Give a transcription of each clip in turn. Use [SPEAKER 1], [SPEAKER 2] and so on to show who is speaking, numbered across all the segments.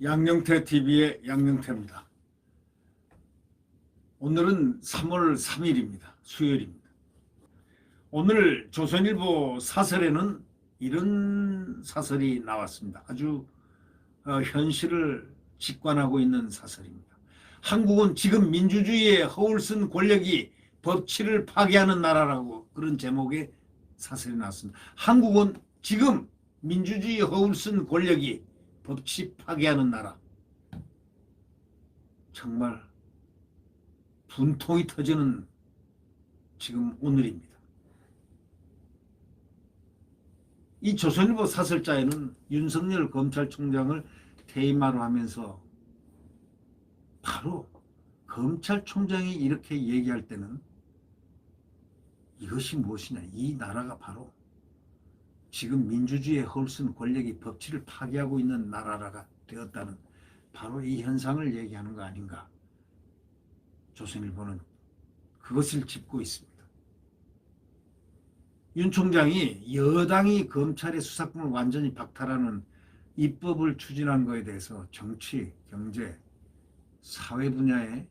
[SPEAKER 1] 양영태 TV의 양영태입니다. 오늘은 3월 3일입니다. 수요일입니다. 오늘 조선일보 사설에는 이런 사설이 나왔습니다. 아주 현실을 직관하고 있는 사설입니다. 한국은 지금 민주주의의 허울쓴 권력이 법치를 파괴하는 나라라고, 그런 제목의 사설이 나왔습니다. 한국은 지금 민주주의 허울쓴 권력이 법치 파괴하는 나라. 정말 분통이 터지는 지금 오늘입니다. 이 조선일보 사설자에는 윤석열 검찰총장을 퇴임하로 하면서 바로 검찰총장이 이렇게 얘기할 때는 이것이 무엇이냐, 이 나라가 바로 지금 민주주의의 허울쓴 권력이 법치를 파괴하고 있는 나라가 되었다는 바로 이 현상을 얘기하는 거 아닌가. 조선일보는 그것을 짚고 있습니다. 윤 총장이 여당이 검찰의 수사권을 완전히 박탈하는 입법을 추진한 것에 대해서 정치, 경제, 사회 분야에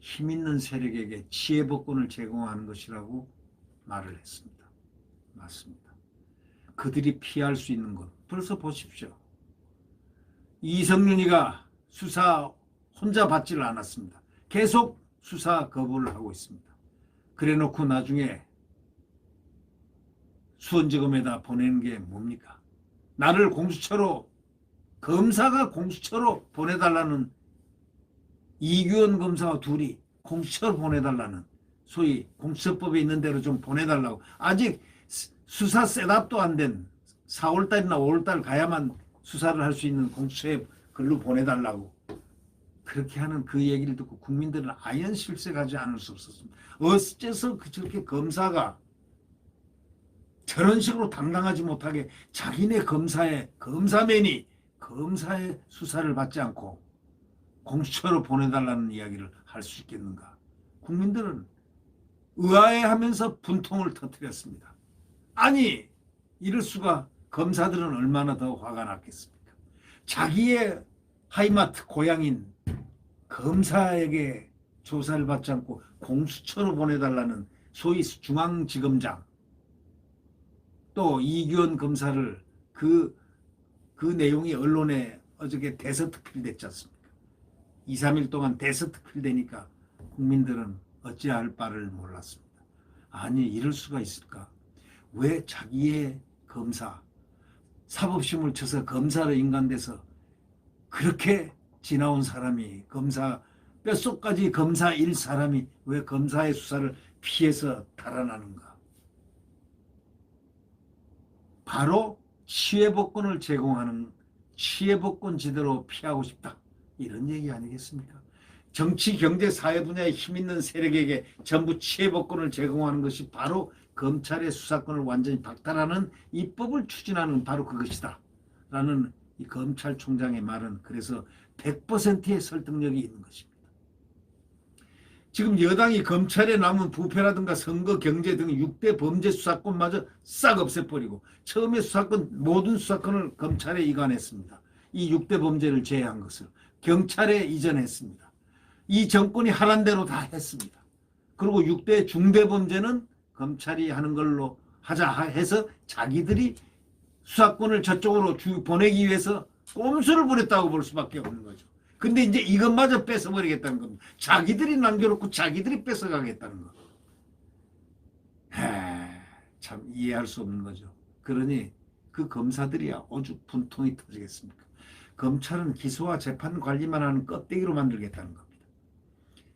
[SPEAKER 1] 힘있는 세력에게 지혜복권을 제공하는 것이라고 말을 했습니다. 맞습니다. 그들이 피할 수 있는 것 벌써 보십시오. 이성윤이가 수사 혼자 받지를 않았습니다. 계속 수사 거부를 하고 있습니다. 그래놓고 나중에 수원지검에다 보내는 게 뭡니까? 나를 공수처로, 검사가 공수처로 보내달라는, 이규원 검사와 둘이 공수처로 보내달라는, 소위 공수처법에 있는 대로 좀 보내달라고, 아직 수사 셋업도 안 된 4월달이나 5월달 가야만 수사를 할 수 있는 공수처에 글로 보내달라고 그렇게 하는 그 얘기를 듣고 국민들은 아연실색하지 않을 수 없었습니다. 어째서 저렇게 검사가 저런 식으로 당당하지 못하게 자기네 검사맨이 검사의 수사를 받지 않고 공수처로 보내달라는 이야기를 할 수 있겠는가. 국민들은 의아해하면서 분통을 터뜨렸습니다. 아니, 이럴 수가. 검사들은 얼마나 더 화가 났겠습니까? 자기의 하이마트 고향인 검사에게 조사를 받지 않고 공수처로 보내달라는 소위 중앙지검장, 또 이규원 검사를 그 내용이 언론에 어저께 대서특필됐지 않습니까? 2, 3일 동안 대서특필되니까 국민들은 어찌할 바를 몰랐습니다. 아니, 이럴 수가 있을까? 왜 자기의 검사, 사법시험을 쳐서 검사로 인간돼서 그렇게 지나온 사람이, 검사 뼛속까지 검사일 사람이 왜 검사의 수사를 피해서 달아나는가? 바로 치외복권을 제공하는 치외복권 지대로 피하고 싶다, 이런 얘기 아니겠습니까? 정치, 경제, 사회 분야에 힘있는 세력에게 전부 치외복권을 제공하는 것이 바로 검찰의 수사권을 완전히 박탈하는 입법을 추진하는 바로 그것이다 라는 이 검찰총장의 말은 그래서 100%의 설득력이 있는 것입니다. 지금 여당이 검찰에 남은 부패라든가 선거, 경제 등 6대 범죄 수사권마저 싹 없애버리고 처음에 모든 수사권을 검찰에 이관했습니다. 이 6대 범죄를 제외한 것을 경찰에 이전했습니다. 이 정권이 하란 대로 다 했습니다. 그리고 6대 중대범죄는 검찰이 하는 걸로 하자 해서 자기들이 수사권을 저쪽으로 보내기 위해서 꼼수를 부렸다고 볼 수밖에 없는 거죠. 근데 이제 이것마저 뺏어버리겠다는 겁니다. 자기들이 남겨놓고 자기들이 뺏어가겠다는 거. 참 이해할 수 없는 거죠. 그러니 그 검사들이야 오죽 분통이 터지겠습니까? 검찰은 기소와 재판 관리만 하는 껍데기로 만들겠다는 겁니다.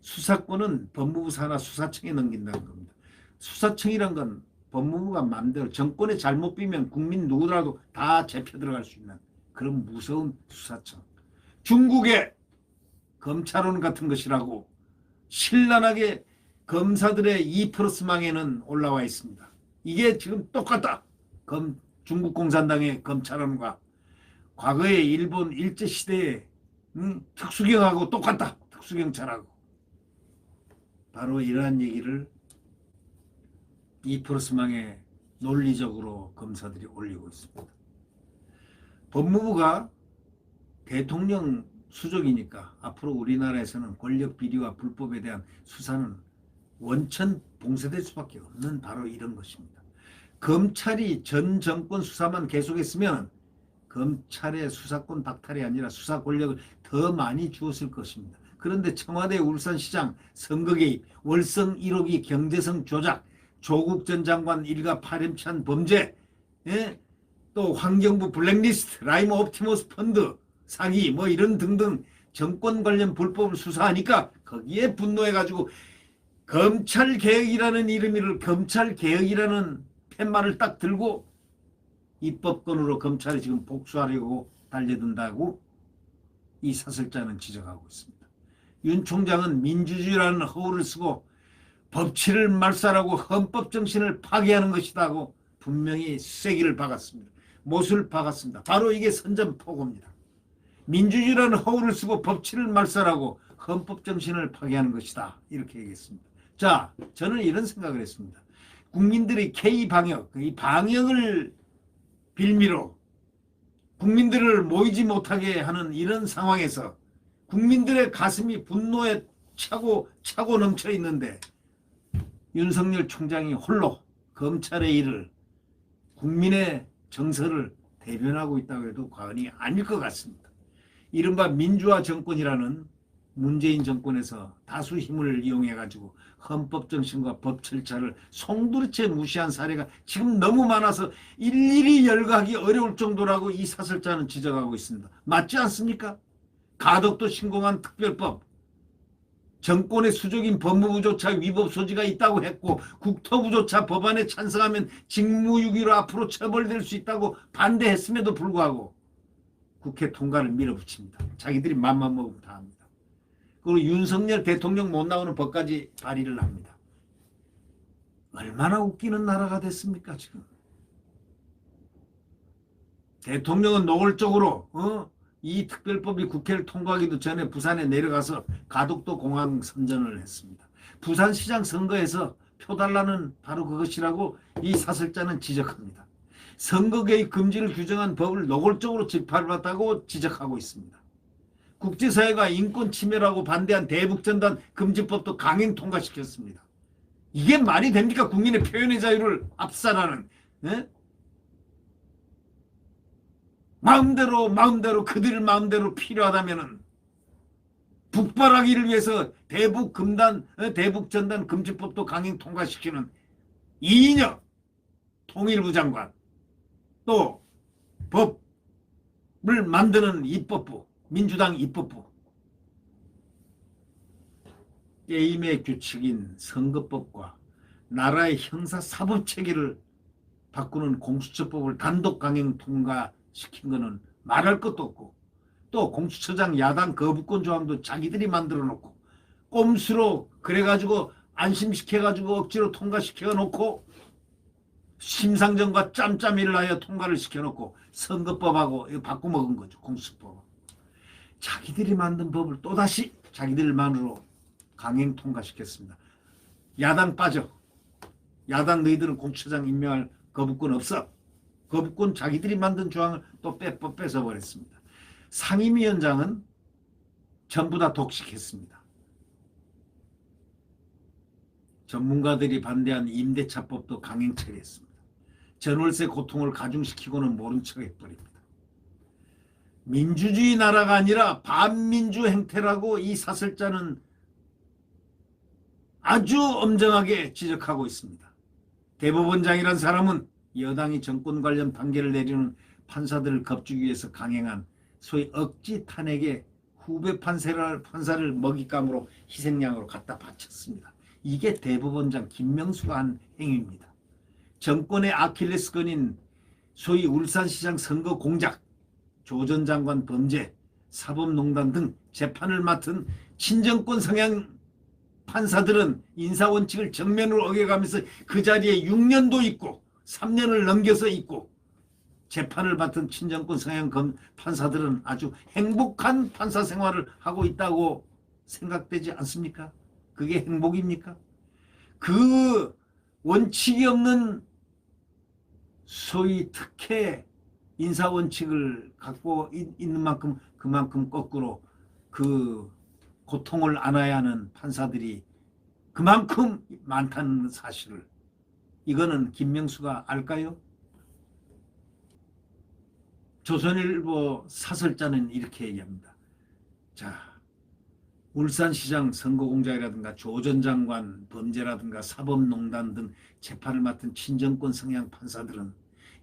[SPEAKER 1] 수사권은 법무부 산하 수사청에 넘긴다는 겁니다. 수사청이란 건 법무부가 마음대로 정권에 잘못 비면 국민 누구라도 다 잡혀 들어갈 수 있는 그런 무서운 수사청. 중국의 검찰원 같은 것이라고 신랄하게 검사들의 2+망에는 올라와 있습니다. 이게 지금 똑같다. 중국 공산당의 검찰원과 과거의 일본 일제시대의 특수경하고 똑같다. 특수경찰하고. 바로 이러한 얘기를 2+망에 논리적으로 검사들이 올리고 있습니다. 법무부가 대통령 수족이니까 앞으로 우리나라에서는 권력 비리와 불법에 대한 수사는 원천 봉쇄될 수밖에 없는 바로 이런 것입니다. 검찰이 전 정권 수사만 계속했으면 검찰의 수사권 박탈이 아니라 수사 권력을 더 많이 주었을 것입니다. 그런데 청와대 울산시장 선거 개입, 월성 1호기 경제성 조작, 조국 전 장관 일가 파렴치한 범죄, 예? 또 환경부 블랙리스트, 라임 옵티머스 펀드 사기 뭐 이런 등등 정권 관련 불법을 수사하니까 거기에 분노해가지고 검찰개혁이라는 이름을 검찰개혁이라는 팻말을 딱 들고 입법권으로 검찰이 지금 복수하려고 달려든다고 이 사설자는 지적하고 있습니다. 윤 총장은 민주주의라는 허울을 쓰고 법치를 말살하고 헌법 정신을 파괴하는 것이다고 분명히 쐐기를 박았습니다. 못을 박았습니다. 바로 이게 선전포고입니다. 민주주의라는 허울을 쓰고 법치를 말살하고 헌법 정신을 파괴하는 것이다. 이렇게 얘기했습니다. 자, 저는 이런 생각을 했습니다. 국민들의 K-방역, 이 방역을 빌미로 국민들을 모이지 못하게 하는 이런 상황에서 국민들의 가슴이 분노에 차고 넘쳐 있는데 윤석열 총장이 홀로 검찰의 일을 국민의 정서를 대변하고 있다고 해도 과언이 아닐 것 같습니다. 이른바 민주화 정권이라는 문재인 정권에서 다수 힘을 이용해가지고 헌법 정신과 법 절차를 송두리째 무시한 사례가 지금 너무 많아서 일일이 열거하기 어려울 정도라고 이 사설자는 지적하고 있습니다. 맞지 않습니까? 가덕도 신공한 특별법, 정권의 수적인 법무부조차 위법 소지가 있다고 했고 국토부조차 법안에 찬성하면 직무유기로 앞으로 처벌될 수 있다고 반대했음에도 불구하고 국회 통과를 밀어붙입니다. 자기들이 맘만 먹으면 다 합니다. 그리고 윤석열 대통령 못 나오는 법까지 발의를 합니다. 얼마나 웃기는 나라가 됐습니까 지금. 대통령은 노골적으로 이 특별법이 국회를 통과하기도 전에 부산에 내려가서 가덕도 공항 선전을 했습니다. 부산시장 선거에서 표 달라는 바로 그것이라고 이 사설자는 지적합니다. 선거 개입 금지를 규정한 법을 노골적으로 집행받았다고 지적하고 있습니다. 국제사회가 인권 침해라고 반대한 대북전단 금지법도 강행 통과시켰습니다. 이게 말이 됩니까? 국민의 표현의 자유를 압살하는, 예? 마음대로 그들 마음대로 필요하다면은 북발하기를 위해서 대북전단 금지법도 강행 통과시키는 이인영 통일부 장관, 또 법을 만드는 입법부, 민주당 입법부, 게임의 규칙인 선거법과 나라의 형사사법체계를 바꾸는 공수처법을 단독 강행 통과시킨 것은 말할 것도 없고, 또 공수처장 야당 거부권 조항도 자기들이 만들어 놓고 꼼수로 그래가지고 안심시켜가지고 억지로 통과시켜 놓고 심상정과 짬짬이를 하여 통과를 시켜놓고 선거법하고 이거 바꿔먹은 거죠. 공수처법. 자기들이 만든 법을 또다시 자기들만으로 강행 통과시켰습니다. 야당 빠져. 야당 너희들은 공수처장 임명할 거부권 없어. 거부권 자기들이 만든 조항을 또 뺏어버렸습니다. 상임위원장은 전부 다 독식했습니다. 전문가들이 반대한 임대차법도 강행 처리했습니다. 전월세 고통을 가중시키고는 모른 척 해버립니다. 민주주의 나라가 아니라 반민주 행태라고 이 사설자는 아주 엄정하게 지적하고 있습니다. 대법원장이란 사람은 여당이 정권 관련 판결을 내리는 판사들을 겁주기 위해서 강행한 소위 억지 탄핵에 후배 판사를 먹잇감으로 희생양으로 갖다 바쳤습니다. 이게 대법원장 김명수가 한 행위입니다. 정권의 아킬레스건인 소위 울산시장 선거 공작, 조 전 장관 범죄, 사법농단 등 재판을 맡은 친정권 성향 판사들은 인사원칙을 정면으로 어겨가면서 그 자리에 6년도 있고 3년을 넘겨서 있고, 재판을 맡은 친정권 성향 판사들은 아주 행복한 판사 생활을 하고 있다고 생각되지 않습니까? 그게 행복입니까? 그 원칙이 없는 소위 특혜 인사 원칙을 갖고 있는 만큼 그만큼 거꾸로 그 고통을 안아야 하는 판사들이 그만큼 많다는 사실을 이거는 김명수가 알까요? 조선일보 사설자는 이렇게 얘기합니다. 자, 울산시장 선거공작이라든가 조 전 장관 범죄라든가 사법농단 등 재판을 맡은 친정권 성향 판사들은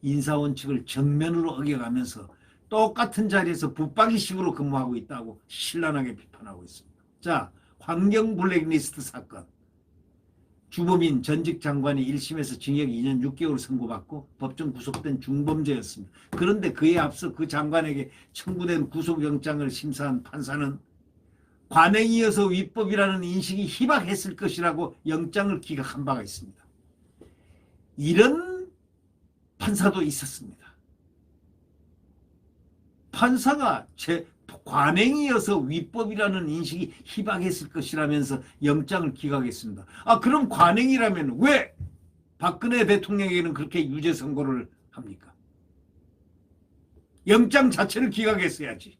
[SPEAKER 1] 인사원칙을 정면으로 어겨가면서 똑같은 자리에서 붙박이식으로 근무하고 있다고 신랄하게 비판하고 있습니다. 자, 환경 블랙리스트 사건. 주범인 전직 장관이 1심에서 징역 2년 6개월 선고받고 법정 구속된 중범죄였습니다. 그런데 그에 앞서 그 장관에게 청구된 구속영장을 심사한 판사는 관행이어서 위법이라는 인식이 희박했을 것이라고 영장을 기각한 바가 있습니다. 이런 판사도 있었습니다. 판사가 관행이어서 위법이라는 인식이 희박했을 것이라면서 영장을 기각했습니다. 아, 그럼 관행이라면 왜 박근혜 대통령에게는 그렇게 유죄 선고를 합니까? 영장 자체를 기각했어야지.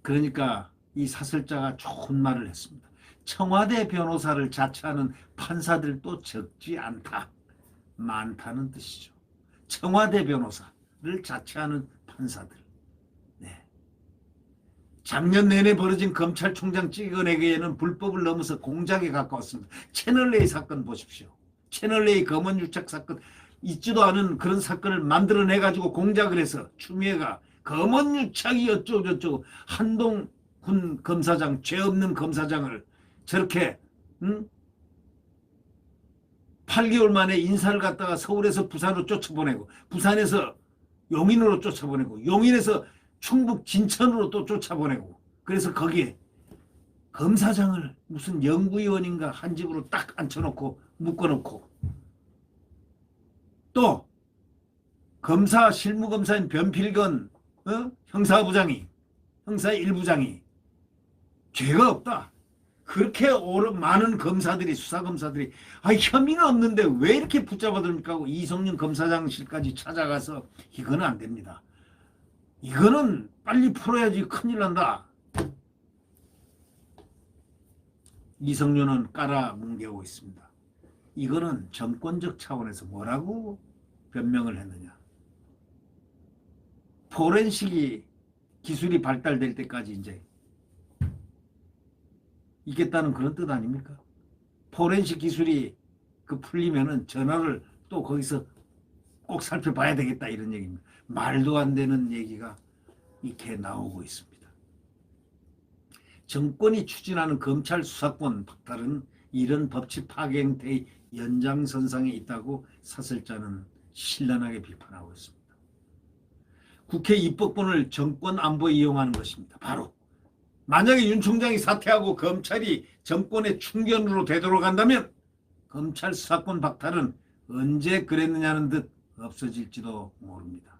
[SPEAKER 1] 그러니까 이 사설자가 좋은 말을 했습니다. 청와대 변호사를 자처하는 판사들도 적지 않다. 많다는 뜻이죠. 청와대 변호사를 자처하는 판사들. 네. 작년 내내 벌어진 검찰총장 찍어내기에는 불법을 넘어서 공작에 가까웠습니다. 채널A 사건 보십시오. 채널A 검언유착 사건 있지도 않은 그런 사건을 만들어내가지고 공작을 해서 추미애가 검언유착이 어쩌고저쩌고 한동훈 검사장, 죄 없는 검사장을 저렇게 8개월 만에 인사를 갖다가 서울에서 부산으로 쫓아보내고 부산에서 용인으로 쫓아보내고 용인에서 충북 진천으로 또 쫓아보내고 그래서 거기에 검사장을 무슨 연구위원인가 한 집으로 딱 앉혀놓고 묶어놓고 또 검사 실무검사인 변필건 형사부장이 형사 1부장이 죄가 없다. 그렇게 많은 검사들이 수사검사들이 혐의가 없는데 왜 이렇게 붙잡아둡니까 하고 이성윤 검사장실까지 찾아가서 이거는 안 됩니다. 이거는 빨리 풀어야지 큰일 난다. 이성윤은 깔아뭉개고 있습니다. 이거는 정권적 차원에서 뭐라고 변명을 했느냐. 포렌식이 기술이 발달될 때까지 이제 있겠다는 그런 뜻 아닙니까? 포렌식 기술이 풀리면은 전화를 또 거기서 꼭 살펴봐야 되겠다 이런 얘기입니다. 말도 안 되는 얘기가 이렇게 나오고 있습니다. 정권이 추진하는 검찰 수사권 박탈은 이런 법치 파괴 행태의 연장선상에 있다고 사설자는 신랄하게 비판하고 있습니다. 국회 입법권을 정권 안보에 이용하는 것입니다. 바로 만약에 윤 총장이 사퇴하고 검찰이 정권의 충견으로 되돌아간다면 검찰 수사권 박탈은 언제 그랬느냐는 듯 없어질지도 모릅니다.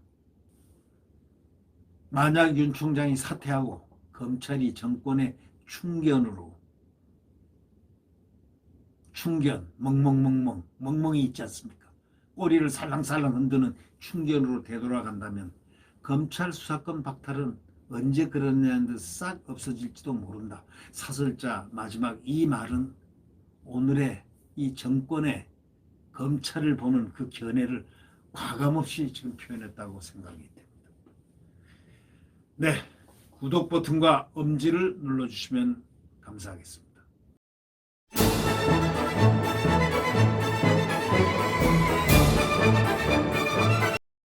[SPEAKER 1] 만약 윤 총장이 사퇴하고 검찰이 정권의 충견, 멍멍이 있지 않습니까? 꼬리를 살랑살랑 흔드는 충견으로 되돌아간다면 검찰 수사권 박탈은 언제 그러냐는 듯 싹 없어질지도 모른다. 사설자 마지막 이 말은 오늘의 이 정권의 검찰을 보는 그 견해를 과감없이 지금 표현했다고 생각이 됩니다. 네, 구독 버튼과 엄지를 눌러주시면 감사하겠습니다.